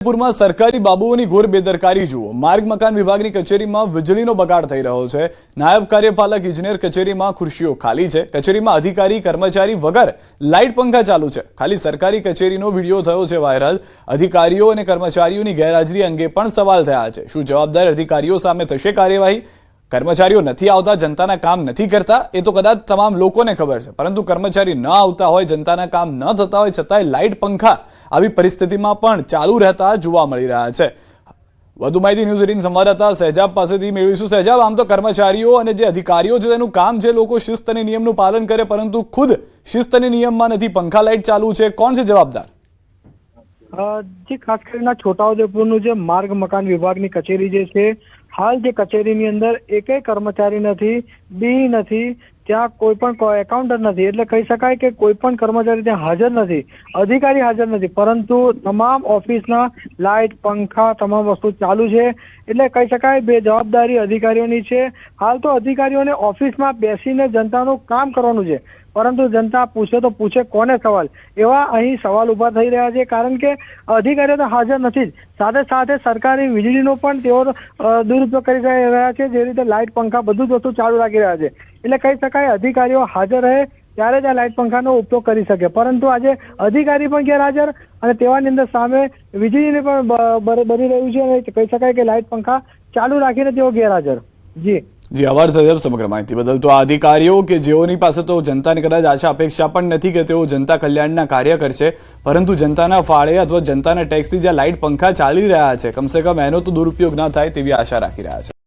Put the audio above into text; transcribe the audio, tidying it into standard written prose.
પૂરમાં સરકારી બાબુઓની ઘોર બેદરકારી જુઓ। માર્ગ મકાન વિભાગની કચેરીમાં વીજળીનો બગાડ થઈ રહ્યો છે। નાયબ કાર્યપાલક ઇજનેર કચેરીમાં ખુરશીઓ ખાલી છે। કચેરીમાં અધિકારી કર્મચારી વગર લાઇટ પંખા ચાલુ છે। ખાલી સરકારી કચેરીનો વિડિયો થયો છે વાયરલ। અધિકારીઓ અને કર્મચારીઓની ગેરહાજરી અંગે પણ સવાલ થયા છે। શું જવાબદાર અધિકારીઓ સામે થશે કાર્યવાહી? कर्मचारीओ नहीं आता, जनताना काम नहीं करता, ए तो कदाच तमाम लोकोने खबर है, परंतु कर्मचारी न आवता होय, जनताना काम न थता होय छतांय लाइट पंखा आवी परिस्थितिमां पण चालू रहता जोवा मळी रह्या छे। વધુ માહિતી ન્યૂઝ 18 સંવાદદાતા સહેજાબ પાસેથી મેળવીશું। સહેજાબ, આમ તો કર્મચારીઓ અને જે અધિકારીઓ છે તેનું કામ છે લોકો શિસ્ત અને નિયમનું પાલન કરે, પરંતુ ખુદ શિસ્ત અને નિયમમાં નથી, પંખા લાઇટ ચાલુ છે, કોણ છે જવાબદાર? જે ખાસ કરીને છોટાઉદેપુરનું જે માર્ગ મકાન વિભાગની કચેરી જે છે, હાલ જે કચેરીની અંદર એકેય કર્મચારી નથી, બી નથી, ત્યાં કોઈ પણ એકાઉન્ટર નથી, એટલે કહી શકાય કે કોઈ પણ કર્મચારી ત્યાં હાજર નથી, અધિકારી હાજર નથી, પરંતુ તમામ ઓફિસના લાઇટ પંખા તમામ વસ્તુ ચાલુ છે। એટલે કહી શકાય બે જવાબદારી અધિકારીઓની છે। હાલ તો અધિકારીઓને ઓફિસમાં બેસીને જનતાનું કામ કરવાનું છે, પરંતુ જનતા પૂછે તો પૂછે કોને સવાલ, એવા અહીં સવાલ ઉભા થઈ રહ્યા છે। કારણ કે અધિકારીઓ તો હાજર નથી જ, સાથે સાથે સરકારી વીજળીનો પણ તેઓ દુરુપયોગ કરી રહ્યા છે। જે રીતે લાઇટ પંખા બધું જ વસ્તુ ચાલુ રાખી રહ્યા છે, એટલે કહી શકાય અધિકારીઓ હાજર રહે ત્યારે જ આ લાઇટ પંખાનો ઉપયોગ કરી શકે, પરંતુ આજે અધિકારી પણ ગેરહાજર અને તેવાની અંદર સામે વીજળીને પણ બની રહ્યું છે, અને કહી શકાય કે લાઇટ પંખા ચાલુ રાખીને તેઓ ગેરહાજર। જી આભાર સાહેબ સમગ્ર માહિતી બદલ। તો આ અધિકારીઓ કે જેઓની પાસે તો જનતાની કદાચ આશા અપેક્ષા પણ નથી કે તેઓ જનતા કલ્યાણના કાર્ય કરશે, પરંતુ જનતાના ફાળે અથવા જનતાના ટેક્સથી જ્યાં લાઇટ પંખા ચાલી રહ્યા છે, કમસે કમ એનો તો દુરુપયોગ ના થાય તેવી આશા રાખી રહ્યા છે।